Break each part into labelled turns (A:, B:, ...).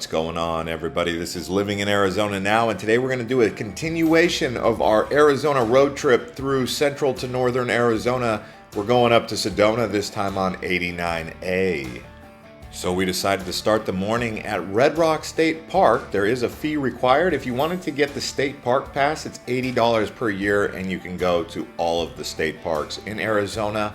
A: What's going on, everybody? This is Living in Arizona Now, and today we're going to do a continuation of our Arizona road trip through central to northern Arizona. We're going up to Sedona, this time on 89A. So we decided to start the morning at Red Rock State Park. There is a fee required. If you wanted to get the state park pass, it's $80 per year, and you can go to all of the state parks in Arizona.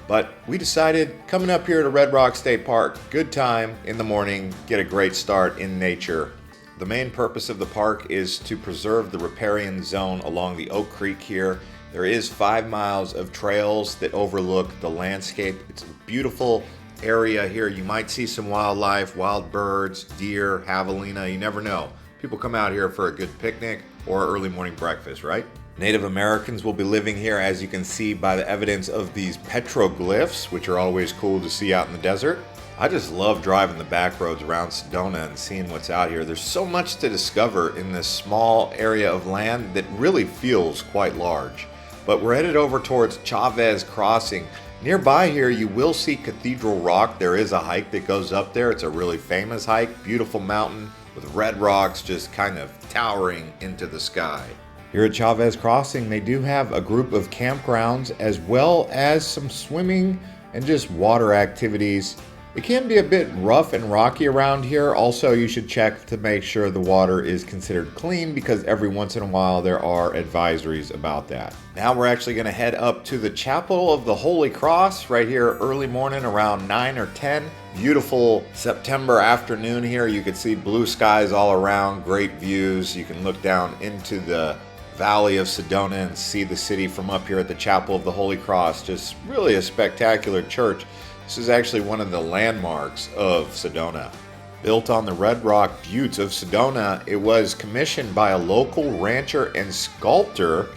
A: But we decided coming up here to Red Rock State Park, good time in the morning, get a great start in nature. The main purpose of the park is to preserve the riparian zone along the Oak Creek here. There is 5 miles of trails that overlook the landscape. It's a beautiful area here. You might see some wildlife, wild birds, deer, javelina, you never know. People come out here for a good picnic or early morning breakfast, right? Native Americans will be living here, as you can see by the evidence of these petroglyphs, which are always cool to see out in the desert. I just love driving the back roads around Sedona and seeing what's out here. There's so much to discover in this small area of land that really feels quite large. But we're headed over towards Chavez Crossing. Nearby here, you will see Cathedral Rock. There is a hike that goes up there. It's a really famous hike, beautiful mountain with red rocks just kind of towering into the sky. Here at Chavez Crossing, they do have a group of campgrounds as well as some swimming and just water activities. It can be a bit rough and rocky around here. Also, you should check to make sure the water is considered clean, because every once in a while there are advisories about that. Now we're actually going to head up to the Chapel of the Holy Cross right here early morning around 9 or 10. Beautiful September afternoon here. You can see blue skies all around, great views. You can look down into the Valley of Sedona and see the city from up here at the Chapel of the Holy Cross. Just really a spectacular church. This is actually one of the landmarks of Sedona. Built on the Red Rock Buttes of Sedona, it was commissioned by a local rancher and sculptor.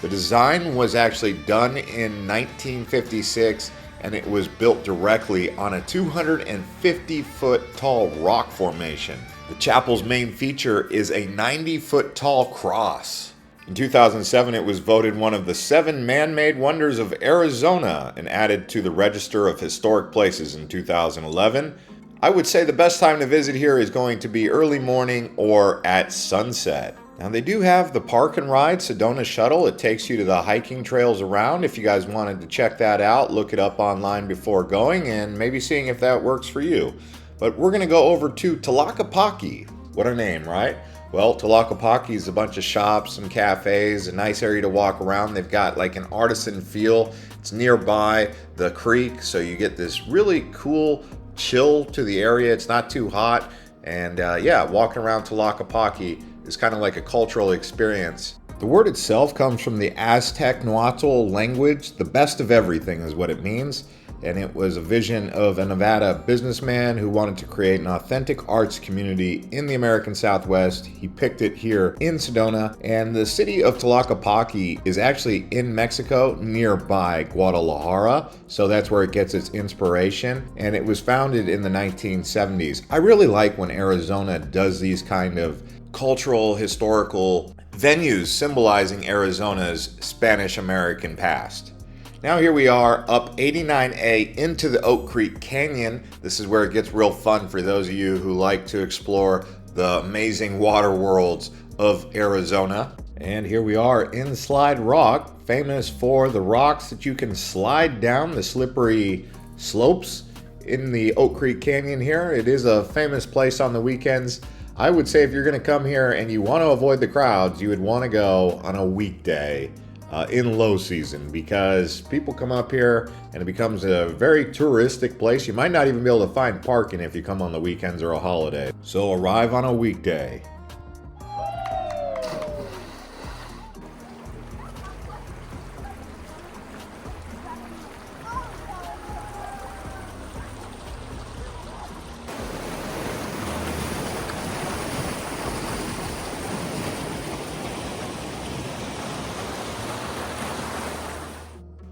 A: The design was actually done in 1956, and it was built directly on a 250-foot tall rock formation. The chapel's main feature is a 90-foot tall cross. In 2007, it was voted one of the 7 man-made wonders of Arizona and added to the Register of Historic Places in 2011. I would say the best time to visit here is going to be early morning or at sunset. Now, they do have the Park and Ride Sedona Shuttle. It takes you to the hiking trails around. If you guys wanted to check that out, look it up online before going and maybe seeing if that works for you. But we're going to go over to Tlaquepaque. What a name, right? Well, Tlaquepaque is a bunch of shops and cafes, a nice area to walk around. They've got like an artisan feel. It's nearby the creek, so you get this really cool chill to the area. It's not too hot. And yeah, walking around Tlaquepaque is kind of like a cultural experience. The word itself comes from the Aztec Nahuatl language. The best of everything is what it means. And it was a vision of a Nevada businessman who wanted to create an authentic arts community in the American Southwest. He picked it here in Sedona, and the city of Tlaquepaque is actually in Mexico, nearby Guadalajara, so that's where it gets its inspiration, and it was founded in the 1970s. I really like when Arizona does these kind of cultural, historical venues symbolizing Arizona's Spanish-American past. Now here we are up 89A into the Oak Creek Canyon. This is where it gets real fun for those of you who like to explore the amazing water worlds of Arizona. And here we are in Slide Rock, famous for the rocks that you can slide down the slippery slopes in the Oak Creek Canyon here. It is a famous place on the weekends. I would say if you're going to come here and you want to avoid the crowds, you would want to go on a weekday. In low season, because people come up here and it becomes a very touristic place. You might not even be able to find parking if you come on the weekends or a holiday. So arrive on a weekday.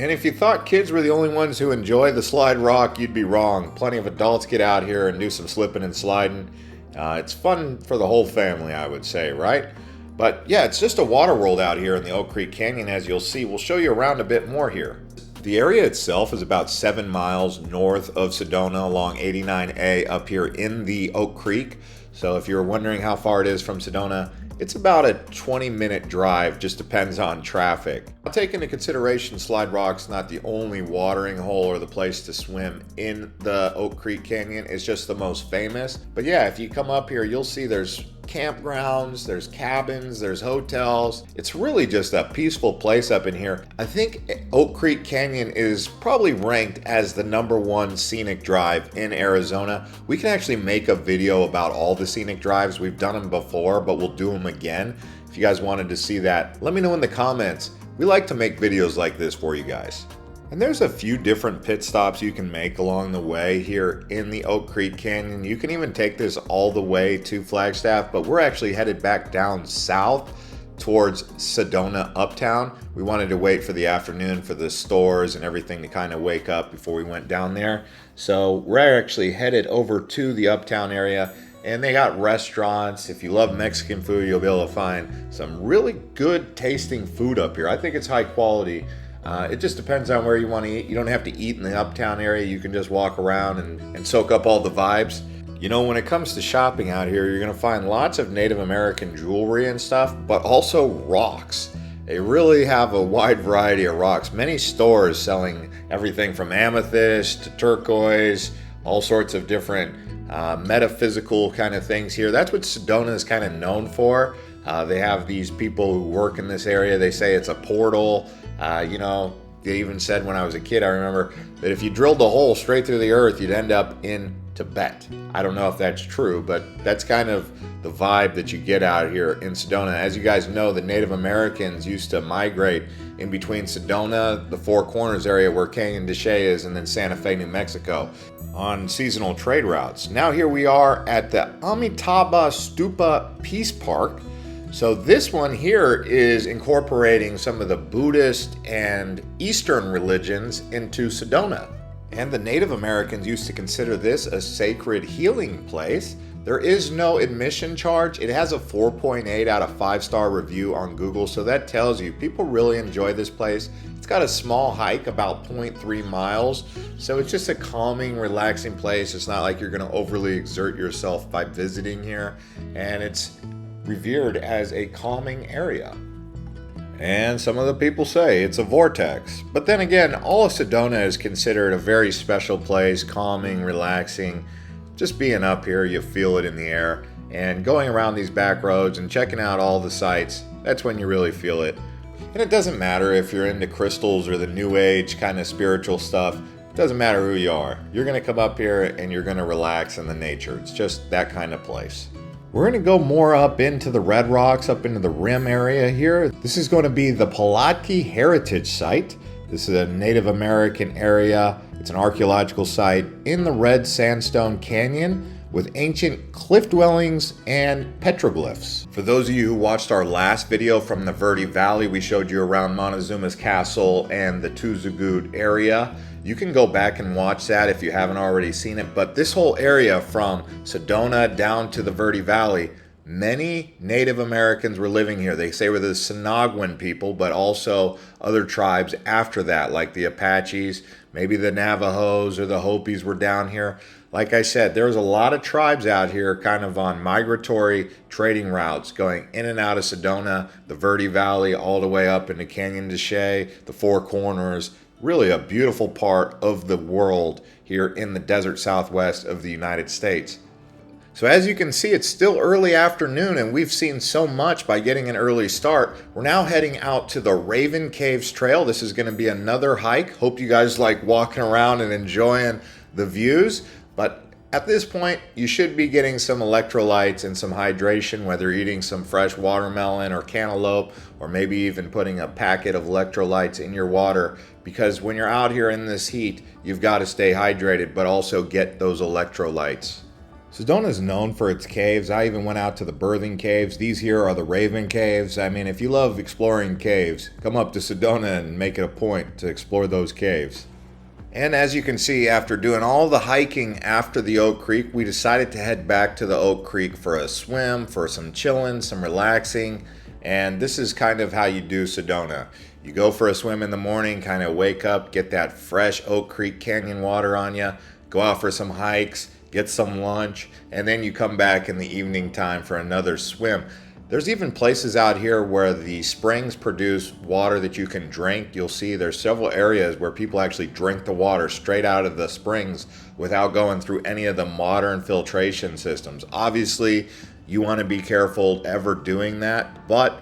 A: And if you thought kids were the only ones who enjoy the Slide Rock, you'd be wrong. Plenty of adults get out here and do some slipping and sliding. It's fun for the whole family, I would say, right? But yeah, it's just a water world out here in the Oak Creek Canyon, as you'll see. We'll show you around a bit more here. The area itself is about 7 miles north of Sedona along 89A up here in the Oak Creek. So if you're wondering how far it is from Sedona, it's about a 20-minute drive, just depends on traffic. I'll take into consideration Slide Rock's not the only watering hole or the place to swim in the Oak Creek Canyon. It's just the most famous. But yeah, if you come up here, you'll see there's campgrounds, there's cabins, there's hotels. It's really just a peaceful place up in here. I think Oak Creek Canyon is probably ranked as the #1 scenic drive in Arizona. We can actually make a video about all the scenic drives. We've done them before, but we'll do them again. If you guys wanted to see that, let me know in the comments. We like to make videos like this for you guys. And there's a few different pit stops you can make along the way here in the Oak Creek Canyon. You can even take this all the way to Flagstaff, but we're actually headed back down south towards Sedona Uptown. We wanted to wait for the afternoon for the stores and everything to kind of wake up before we went down there. So we're actually headed over to the Uptown area, and they got restaurants. If you love Mexican food, you'll be able to find some really good tasting food up here. I think it's high quality. It just depends on where you want to eat. You don't have to eat in the Uptown area. You can just walk around and soak up all the vibes. You know, when it comes to shopping out here, you're going to find lots of Native American jewelry and stuff, but also rocks. They really have a wide variety of rocks. Many stores selling everything from amethyst to turquoise, all sorts of different metaphysical kind of things here. That's what Sedona is kind of known for. They have these people who work in this area. They say it's a portal. You know, they even said when I was a kid, I remember that if you drilled a hole straight through the earth, you'd end up in Tibet. I don't know if that's true, but that's kind of the vibe that you get out here in Sedona. As you guys know, the Native Americans used to migrate in between Sedona, the Four Corners area where Canyon de Chelly is, and then Santa Fe, New Mexico, on seasonal trade routes. Now here we are at the Amitaba Stupa Peace Park. So this one here is incorporating some of the Buddhist and Eastern religions into Sedona. And the Native Americans used to consider this a sacred healing place. There is no admission charge. It has a 4.8 out of 5-star review on Google, so that tells you people really enjoy this place. It's got a small hike, about 0.3 miles, so it's just a calming, relaxing place. It's not like you're going to overly exert yourself by visiting here, and it's revered as a calming area. And some of the people say it's a vortex. But then again, all of Sedona is considered a very special place, calming, relaxing. Just being up here, you feel it in the air. And going around these back roads and checking out all the sights, that's when you really feel it. And it doesn't matter if you're into crystals or the new age kind of spiritual stuff. It doesn't matter who you are. You're going to come up here and you're going to relax in the nature. It's just that kind of place. We're going to go more up into the Red Rocks, up into the rim area here. This is going to be the Palatki Heritage Site. This is a Native American area. It's an archaeological site in the Red Sandstone Canyon with ancient cliff dwellings and petroglyphs. For those of you who watched our last video from the Verde Valley, we showed you around Montezuma's Castle and the Tuzagood area. You can go back and watch that if you haven't already seen it. But this whole area from Sedona down to the Verde Valley, many Native Americans were living here. They say we're the Sinagwan people, but also other tribes after that, like the Apaches, maybe the Navajos or the Hopis were down here. Like I said, there's a lot of tribes out here kind of on migratory trading routes going in and out of Sedona, the Verde Valley, all the way up into Canyon de Chelly, the Four Corners. Really a beautiful part of the world here in the desert southwest of the United States. So as you can see, it's still early afternoon and we've seen so much by getting an early start. We're now heading out to the Raven Caves Trail. This is going to be another hike. Hope you guys like walking around and enjoying the views. But at this point, you should be getting some electrolytes and some hydration, whether you're eating some fresh watermelon or cantaloupe, or maybe even putting a packet of electrolytes in your water, because when you're out here in this heat, you've got to stay hydrated, but also get those electrolytes. Sedona is known for its caves. I even went out to the Birthing Caves. These here are the Raven Caves. I mean, if you love exploring caves, come up to Sedona and make it a point to explore those caves. And as you can see, after doing all the hiking after the Oak Creek, we decided to head back to the Oak Creek for a swim, for some chilling, some relaxing. And this is kind of how you do Sedona. You go for a swim in the morning, kind of wake up, get that fresh Oak Creek Canyon water on you, go out for some hikes, get some lunch, and then you come back in the evening time for another swim. There's even places out here where the springs produce water that you can drink. You'll see there's several areas where people actually drink the water straight out of the springs without going through any of the modern filtration systems. Obviously, you want to be careful ever doing that, but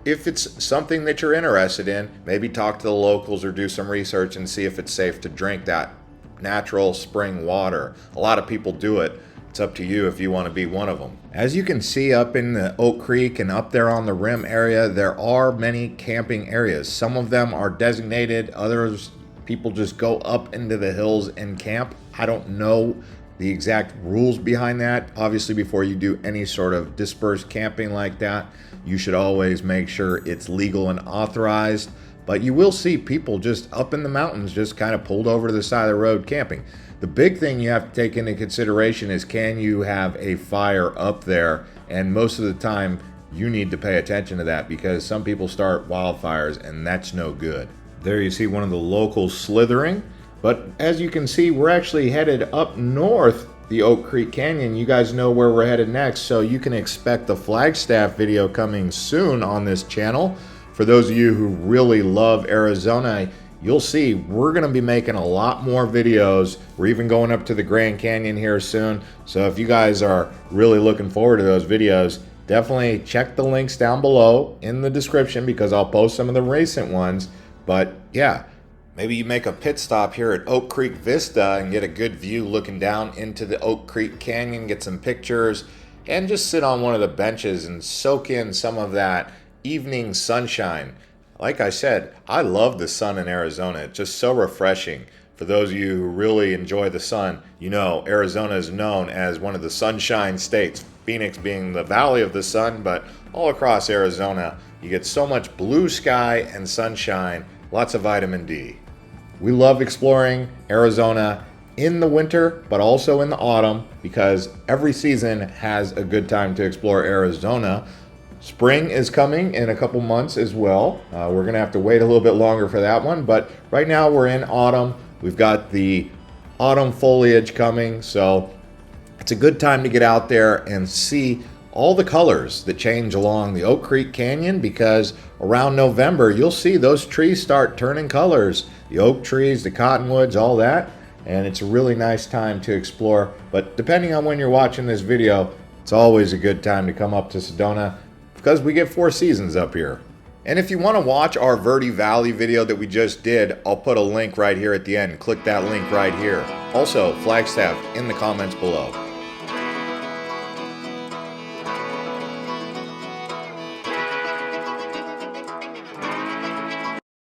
A: if it's something that you're interested in, maybe talk to the locals or do some research and see if it's safe to drink that natural spring water. A lot of people do it. It's up to you if you want to be one of them. As you can see up in the Oak Creek and up there on the rim area, there are many camping areas. Some of them are designated, others people just go up into the hills and camp. I don't know the exact rules behind that. Obviously, before you do any sort of dispersed camping like that, you should always make sure it's legal and authorized. But you will see people just up in the mountains, just kind of pulled over to the side of the road camping. The big thing you have to take into consideration is, can you have a fire up there? And most of the time, you need to pay attention to that because some people start wildfires and that's no good. There you see one of the locals slithering. But as you can see, we're actually headed up north the Oak Creek Canyon. You guys know where we're headed next, so you can expect the Flagstaff video coming soon on this channel. For those of you who really love Arizona, you'll see we're going to be making a lot more videos. We're even going up to the Grand Canyon here soon. So if you guys are really looking forward to those videos, definitely check the links down below in the description because I'll post some of the recent ones. But yeah, maybe you make a pit stop here at Oak Creek Vista and get a good view looking down into the Oak Creek Canyon, get some pictures, and just sit on one of the benches and soak in some of that evening sunshine. Like I said, I love the sun in Arizona. It's just so refreshing. For those of you who really enjoy the sun, you know Arizona is known as one of the sunshine states, Phoenix being the valley of the sun, but all across Arizona, you get so much blue sky and sunshine, lots of vitamin D. We love exploring Arizona in the winter, but also in the autumn, because every season has a good time to explore Arizona. Spring is coming in a couple months as well. We're going to have to wait a little bit longer for that one, but right now we're in autumn. We've got the autumn foliage coming, so it's a good time to get out there and see all the colors that change along the Oak Creek Canyon, because around November you'll see those trees start turning colors. The oak trees, the cottonwoods, all that, and it's a really nice time to explore. But depending on when you're watching this video, it's always a good time to come up to Sedona, because we get 4 seasons up here. And if you want to watch our Verde Valley video that we just did, I'll put a link right here at the end. Click that link right here. Also, Flagstaff in the comments below.